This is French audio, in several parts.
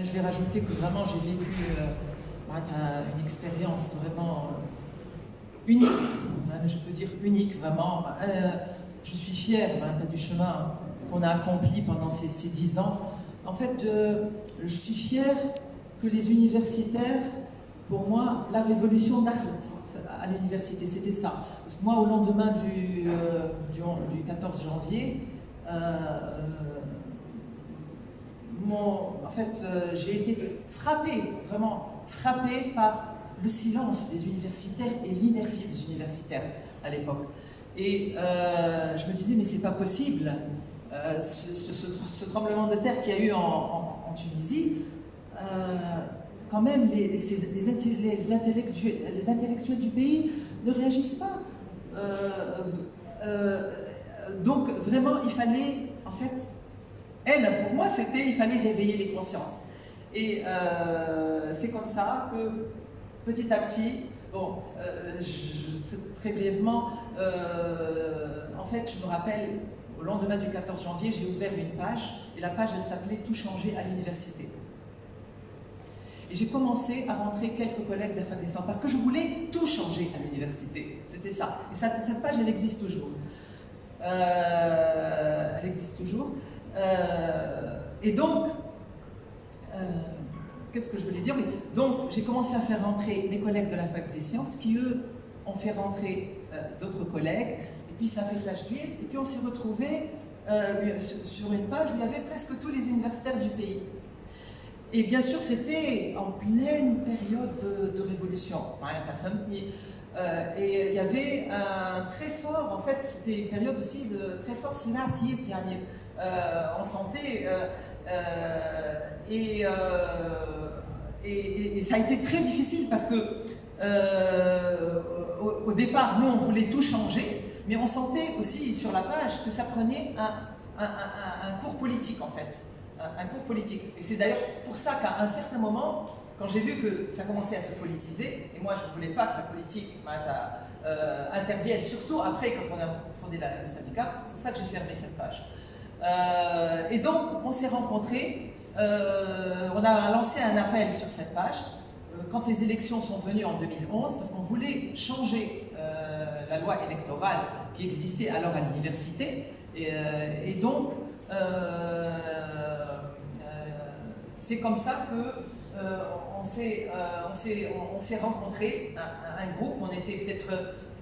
je vais rajouter que vraiment j'ai vécu une expérience vraiment unique, je peux dire unique vraiment. Je suis fière du chemin qu'on a accompli pendant ces 10 ans. En fait, je suis fière que les universitaires, pour moi, la révolution d'Arlet à l'université, c'était ça. Parce que moi, au lendemain du 14 janvier, j'ai été frappée, vraiment frappée par le silence des universitaires et l'inertie des universitaires à l'époque. Et je me disais, mais c'est pas possible, ce tremblement de terre qu'il y a eu en Tunisie, quand même, les intellectuels du pays ne réagissent pas. Donc, vraiment, il fallait, en fait, pour moi, il fallait réveiller les consciences. Et c'est comme ça que, petit à petit, bon, très brièvement, en fait, je me rappelle, au lendemain du 14 janvier, j'ai ouvert une page, et la page, elle s'appelait « Tout changer à l'université ». Et j'ai commencé à rentrer quelques collègues de la fac des sciences, parce que je voulais tout changer à l'université. C'était ça. Et cette page, elle existe toujours. Elle existe toujours. Et donc, qu'est-ce que je voulais dire? Oui. Donc, j'ai commencé à faire rentrer mes collègues de la fac des sciences, qui, eux, ont fait rentrer d'autres collègues. Et puis, ça a fait tache d'huile. Et puis, on s'est retrouvés sur une page où il y avait presque tous les universitaires du pays. Et bien sûr, c'était en pleine période de révolution. Et il y avait un très fort, en fait, c'était une période aussi de très fort on sentait, et ça a été très difficile parce que au départ, nous, on voulait tout changer, mais on sentait aussi sur la page que ça prenait un cours politique, en fait. Un cours politique. Et c'est d'ailleurs pour ça qu'à un certain moment, quand j'ai vu que ça commençait à se politiser, et moi je ne voulais pas que la politique intervienne, surtout après quand on a fondé le syndicat, c'est pour ça que j'ai fermé cette page. Et donc on s'est rencontrés, on a lancé un appel sur cette page, quand les élections sont venues en 2011, parce qu'on voulait changer la loi électorale qui existait alors à l'université, et donc c'est comme ça que on s'est rencontrés, un groupe, on était peut-être,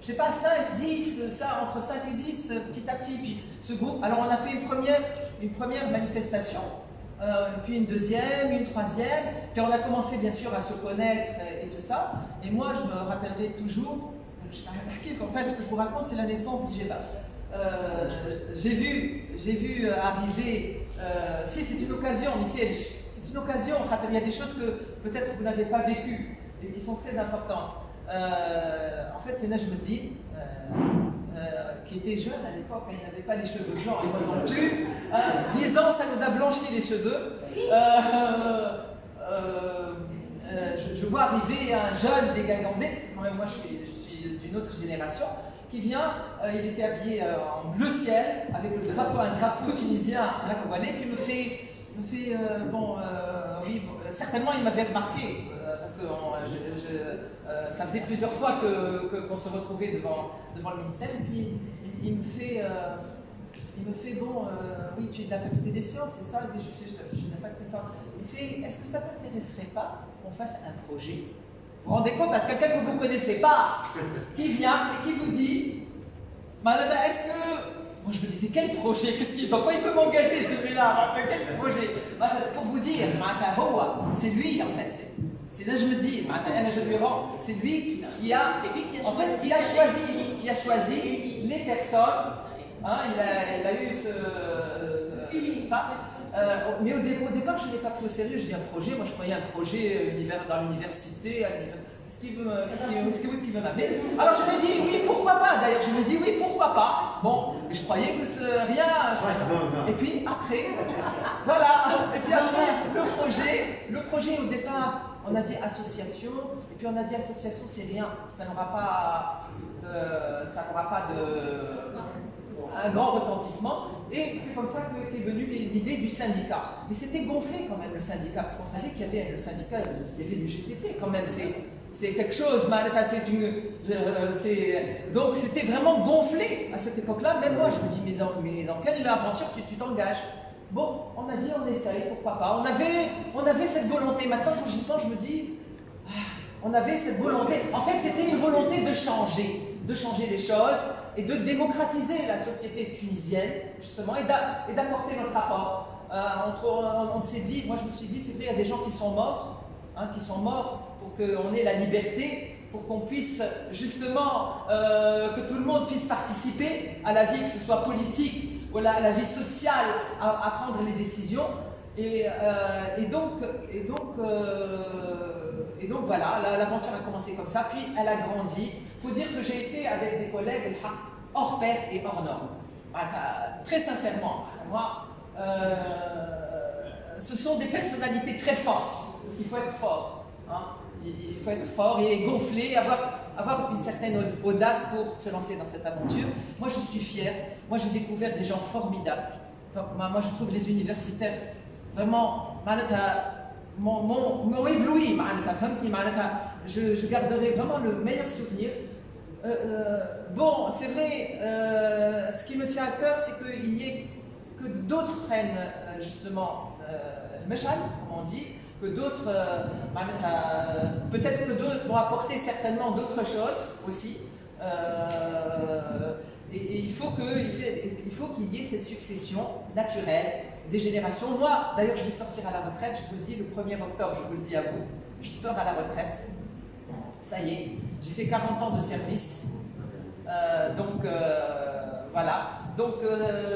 je sais pas, 5, 10, ça, entre 5 et 10, petit à petit, puis ce groupe, alors on a fait une première manifestation, puis une deuxième, une troisième, puis on a commencé bien sûr à se connaître et tout ça, et moi je me rappellerai toujours, en fait ce que je vous raconte c'est la naissance d'IGEBA. J'ai vu arriver, si c'est une occasion, mais c'est une occasion, il y a des choses que peut-être vous n'avez pas vécues et qui sont très importantes. En fait, c'est Najmuddin, qui était jeune à l'époque, il n'avait pas les cheveux blancs, et moi non plus. 10 ans, ça nous a blanchi les cheveux. Je vois arriver un jeune dégagandé, parce que quand même moi je suis d'une autre génération, qui vient, il était habillé en bleu ciel, avec un drapeau tunisien voilé, puis me fait oui, certainement il m'avait remarqué, parce que ça faisait plusieurs fois qu'on se retrouvait devant le ministère, et puis il me fait bon, oui, tu es de la faculté des sciences, c'est ça? Oui, je suis de la faculté des sciences. Il fait, est-ce que ça ne t'intéresserait pas qu'on fasse un projet? Vous vous rendez compte, à quelqu'un que vous ne connaissez pas, qui vient et qui vous dit, Malada, est-ce que... Moi je me disais, quel projet? Dans quoi il veut m'engager celui-là? Quel projet? Pour vous dire, c'est lui en fait. C'est là je me dis, c'est lui qui a choisi les personnes. Hein, il a eu ça. Mais au départ, je ne l'ai pas pris au sérieux. Je dis un projet. Moi, je croyais un projet dans l'université. Qu'est-ce qu'il veut m'amener? Alors, je me dis oui, pourquoi pas? D'ailleurs, je me dis oui, pourquoi pas? Bon, et je croyais que c'est rien. Et puis après, voilà. Et puis après, le projet au départ, on a dit association. Et puis on a dit association, c'est rien. Ça n'aura pas un grand retentissement. Et c'est comme ça qu'est venue l'idée du syndicat. Mais c'était gonflé quand même le syndicat, parce qu'on savait qu'il y avait le syndicat, il y avait du GTT quand même, c'est quelque chose, donc c'était vraiment gonflé à cette époque-là. Même moi, je me dis, mais dans quelle aventure tu t'engages? Bon, on a dit, on essaye, pourquoi pas. On avait cette volonté. Maintenant, quand j'y pense, je me dis, on avait cette volonté. En fait, c'était une volonté de changer les choses et de démocratiser la société tunisienne, justement, et d'apporter notre apport. On s'est dit, moi je me suis dit, c'est vrai, il y a des gens qui sont morts pour qu'on ait la liberté, pour qu'on puisse justement, que tout le monde puisse participer à la vie, que ce soit politique ou à la vie sociale, à prendre les décisions. Et donc voilà, l'aventure a commencé comme ça, puis elle a grandi. Il faut dire que j'ai été avec des collègues hors pair et hors norme. Très sincèrement, moi, ce sont des personnalités très fortes, parce qu'il faut être fort. Hein. Il faut être fort et gonflé, avoir une certaine audace pour se lancer dans cette aventure. Moi, je suis fière. Moi, j'ai découvert des gens formidables. Moi, je trouve les universitaires vraiment m'ont ébloui. Je garderai vraiment le meilleur souvenir. Bon, c'est vrai, ce qui me tient à cœur, c'est que d'autres prennent justement le meshal, comme on dit, que d'autres, peut-être que d'autres vont apporter certainement d'autres choses aussi. Et il faut qu'il y ait cette succession naturelle des générations. Moi, d'ailleurs, je vais sortir à la retraite, je vous le dis, le 1er octobre, je vous le dis à vous, je sors à la retraite. Ça y est, j'ai fait 40 ans de service. Voilà. Donc,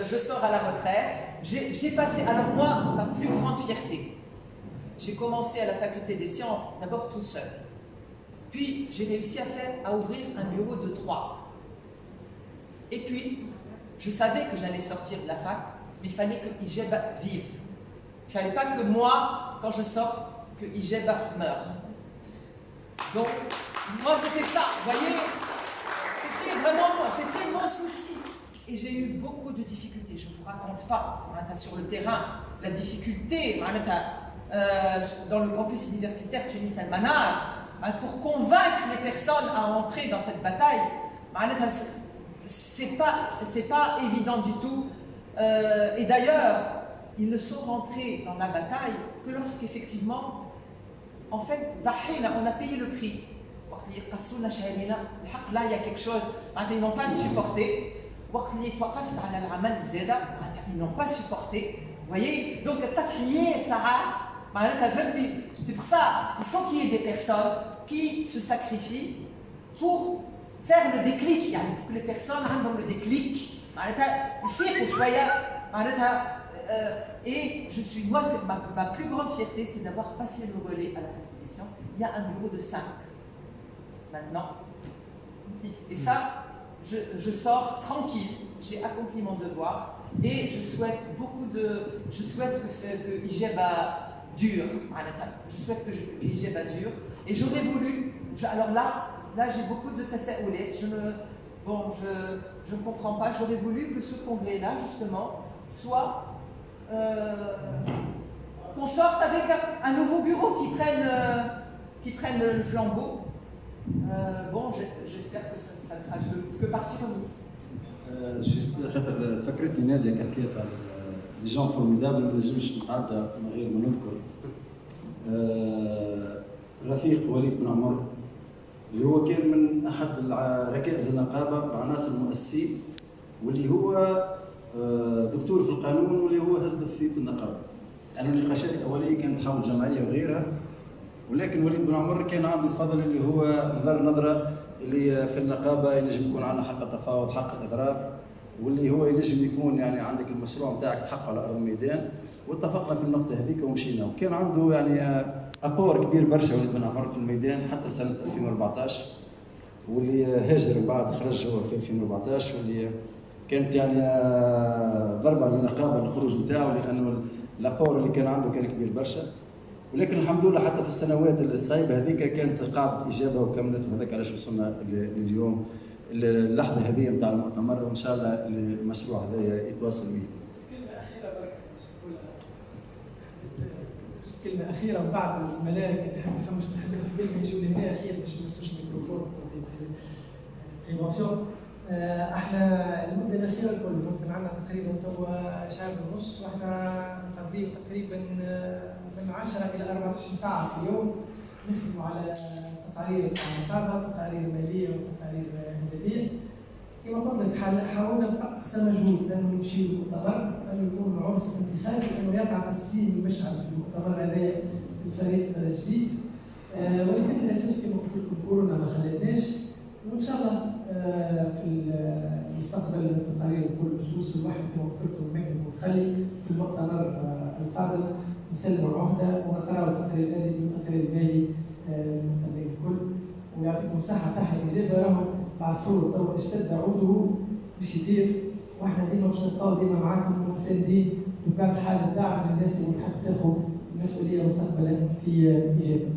je sors à la retraite. J'ai passé, alors moi, ma plus grande fierté, j'ai commencé à la faculté des sciences, d'abord tout seul. Puis, j'ai réussi à ouvrir un bureau de 3. Et puis, je savais que j'allais sortir de la fac, mais il fallait que Ijeba vive. Il ne fallait pas que moi, quand je sorte, que Ijeba meure. Donc, moi, c'était ça, vous voyez, c'était mon souci. Et j'ai eu beaucoup de difficultés, je ne vous raconte pas, sur le terrain, la difficulté, dans le campus universitaire Tunis Al-Manar, pour convaincre les personnes à entrer dans cette bataille, c'est pas évident du tout. Et d'ailleurs, ils ne sont rentrés dans la bataille que lorsqu'effectivement, en fait, on a payé le prix. Là, il y a quelque chose, ils n'ont pas supporté. Ils n'ont pas supporté. Vous voyez? Donc, c'est pour ça, il faut qu'il y ait des personnes qui se sacrifient pour faire le déclic, pour que les personnes aient le déclic. Et moi, ma plus grande fierté, c'est d'avoir passé le relais à la faculté des sciences. Il y a un bureau de 5 maintenant. Et ça, je sors tranquille, j'ai accompli mon devoir et je souhaite que Ijeba dure. Je souhaite que Ijeba dure. Et j'aurais voulu, alors là j'ai beaucoup de tassaoulet, je ne comprends pas, j'aurais voulu que ce congrès-là, justement, soit qu'on sorte avec un nouveau bureau qui prenne le flambeau. Bon, j'espère que ça ne sera que partie remise. Juste خاطر فكرتني نادية كحكيت على لي جون فورميدابل ما نجمش نتعدى من غير ما نذكر رفيق وليد بن عمر اللي هو كان من احد ركائز النقابه والعناصر المؤسسين واللي هو دكتور في القانون واللي هو هز دفتية النقابه. يعني النقاشات الاوليه كانت حول الجمعيه وغيرها، ولكن وليد بن عمر كان عنده الفضل اللي هو نظر نظره اللي في النقابه ينجم يكون عندنا حق التفاوض، حق الاضراب، واللي هو ينجم يكون يعني عندك المشروع نتاعك تحقق على ارض الميدان، واتفقنا في النقطه هذيك ومشينا. وكان عنده يعني ابور كبير برشا وليد بن عمر في الميدان حتى سنه 2014، واللي هاجر وبعد خرج هو في 2014، واللي كانت يعني ضربه للنقابه الخروج نتاعو لانه الابور اللي كان عنده كان كبير برشا. ولكن الحمد لله حتى في السنوات الصعيبه هذيك كانت قاعده اجابه وكملت، وهذاك علاش وصلنا اليوم اللحظه هذه نتاع المؤتمر، وان شاء الله المشروع هذا يتواصل به. كلمة أخيرة وبعد زملائك اللي يحب يفهم مش نحب ياخذ كلمة يجوا لهنا أخير باش ما يمسوش الميكروفون بريفونسيون. احنا المدة الأخيرة الكل ممكن عندنا تقريبا توا شهر ونص، واحنا نقضيو تقريبا من 10 إلى 24 ساعة في اليوم نخدموا على تقارير النقابة، تقارير مالية وتقارير إمدادية. كما قلت لك حاولنا بأقصى مجهود أنه نمشي للمؤتمر، أنه يكون عنصر انتخابي، أنه يقع تسليم المشعل في المؤتمر هذا الفريق جديد. ولكن للأسف كما قلت لكم كورونا ما خلتناش، وإن شاء الله في المستقبل التقارير الكل بجلوس الواحد كما قلت لكم مكتب متخلي في المؤتمر القادم نسلموا العهدة ونقرأوا التقرير الأدبي والتقرير المالي للمتابعين الكل. ويعطيكم صحة تحت الإجابة، راهو العصفور توا اشتد عوده باش يطير، واحنا ديما باش نبقاو ديما معاكم ومساندين بطبيعة الحال الدعم للناس اللي تحب تاخذ المسؤولية مستقبلا في إجابة.